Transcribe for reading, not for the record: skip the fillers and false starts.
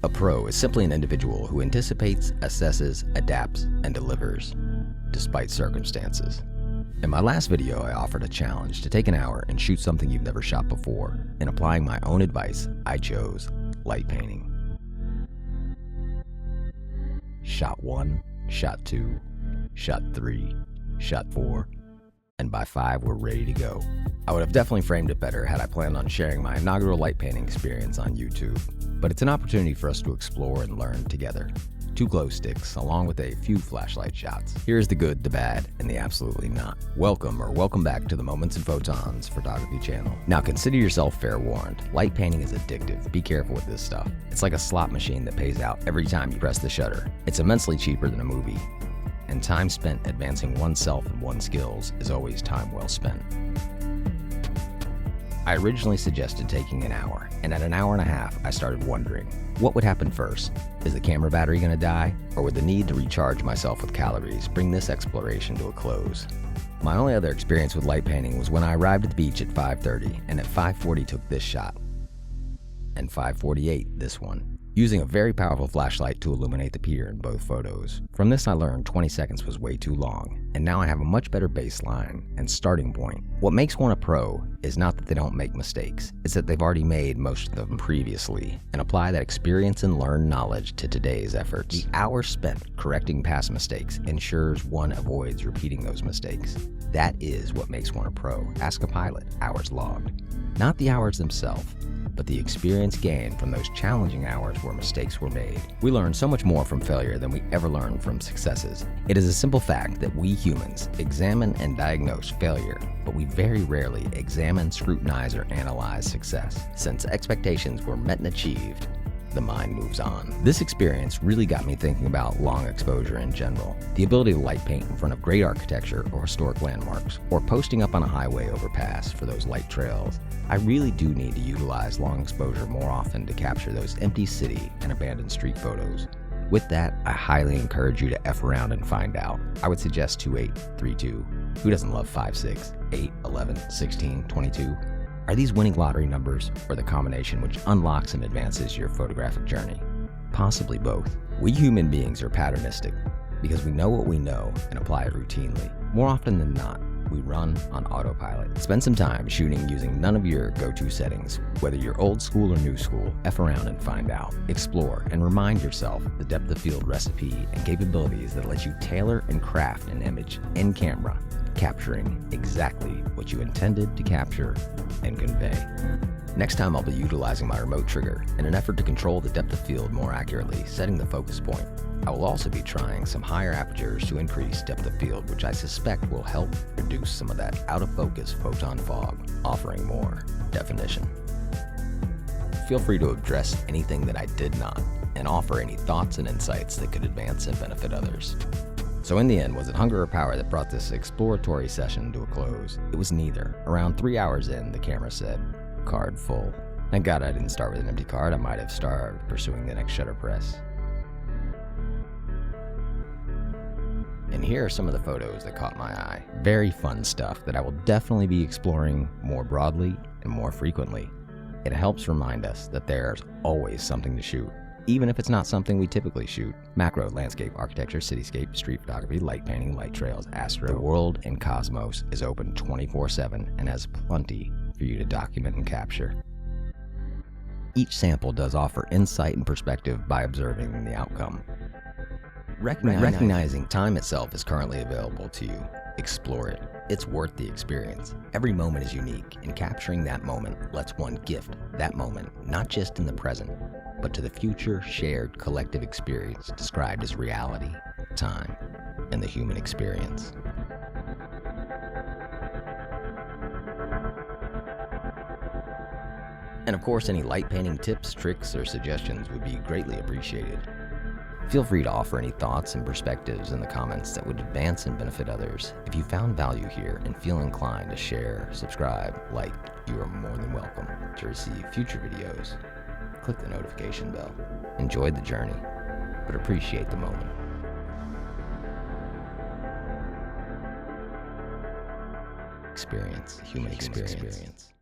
A pro is simply an individual who anticipates, assesses, adapts, and delivers, despite circumstances. In my last video, I offered a challenge to take an hour and shoot something you've never shot before. In applying my own advice, I chose light painting. Shot 1, shot 2, shot 3, shot 4, and by 5 we're ready to go. I would have definitely framed it better had I planned on sharing my inaugural light painting experience on YouTube, but it's an opportunity for us to explore and learn together. 2 glow sticks, along with a few flashlight shots. Here's the good, the bad, and the absolutely not. Welcome back to the Moments and Photons photography channel. Now consider yourself fair warned. Light painting is addictive. Be careful with this stuff. It's like a slot machine that pays out every time you press the shutter. It's immensely cheaper than a movie, and time spent advancing oneself and one's skills is always time well spent. I originally suggested taking an hour, and at an hour and a half, I started wondering, what would happen first? Is the camera battery gonna die? Or would the need to recharge myself with calories bring this exploration to a close? My only other experience with light painting was when I arrived at the beach at 5:30, and at 5:40 took this shot, and 5:48 this one, using a very powerful flashlight to illuminate the pier in both photos. From this I learned 20 seconds was way too long, and now I have a much better baseline and starting point. What makes one a pro is not that they don't make mistakes, it's that they've already made most of them previously, and apply that experience and learned knowledge to today's efforts. The hours spent correcting past mistakes ensures one avoids repeating those mistakes. That is what makes one a pro. Ask a pilot, hours logged. Not the hours themselves, but the experience gained from those challenging hours where mistakes were made. We learn so much more from failure than we ever learn from successes. It is a simple fact that we humans examine and diagnose failure, but we very rarely examine, scrutinize, or analyze success. Since expectations were met and achieved, the mind moves on. This experience really got me thinking about long exposure in general. The ability to light paint in front of great architecture or historic landmarks, or posting up on a highway overpass for those light trails. I really do need to utilize long exposure more often to capture those empty city and abandoned street photos. With that, I highly encourage you to F around and find out. I would suggest 28, 32. Who doesn't love 5, 6, 8, 11, 16, 22? Are these winning lottery numbers, or the combination which unlocks and advances your photographic journey? Possibly both. We human beings are patternistic because we know what we know and apply it routinely. More often than not, we run on autopilot. Spend some time shooting using none of your go-to settings. Whether you're old school or new school, F around and find out. Explore and remind yourself the depth of field recipe and capabilities that let you tailor and craft an image in camera, capturing exactly what you intended to capture and convey. Next time I'll be utilizing my remote trigger in an effort to control the depth of field more accurately, setting the focus point. I will also be trying some higher apertures to increase depth of field, which I suspect will help reduce some of that out of focus photon fog, offering more definition. Feel free to address anything that I did not, and offer any thoughts and insights that could advance and benefit others. So in the end, was it hunger or power that brought this exploratory session to a close? It was neither. Around 3 hours in, the camera said, "Card full." Thank God I didn't start with an empty card. I might have starved pursuing the next shutter press. And here are some of the photos that caught my eye. Very fun stuff that I will definitely be exploring more broadly and more frequently. It helps remind us that there's always something to shoot, even if it's not something we typically shoot. Macro, landscape, architecture, cityscape, street photography, light painting, light trails, astro. The world and cosmos is open 24/7 and has plenty for you to document and capture. Each sample does offer insight and perspective by observing the outcome. Recognizing time itself is currently available to you. Explore it. It's worth the experience. Every moment is unique, and capturing that moment lets one gift that moment, not just in the present, but to the future shared collective experience described as reality, time, and the human experience. And of course, any light painting tips, tricks, or suggestions would be greatly appreciated. Feel free to offer any thoughts and perspectives in the comments that would advance and benefit others. If you found value here and feel inclined to share, subscribe, like, you are more than welcome. To receive future videos, click the notification bell. Enjoy the journey, but appreciate the moment. Human experience.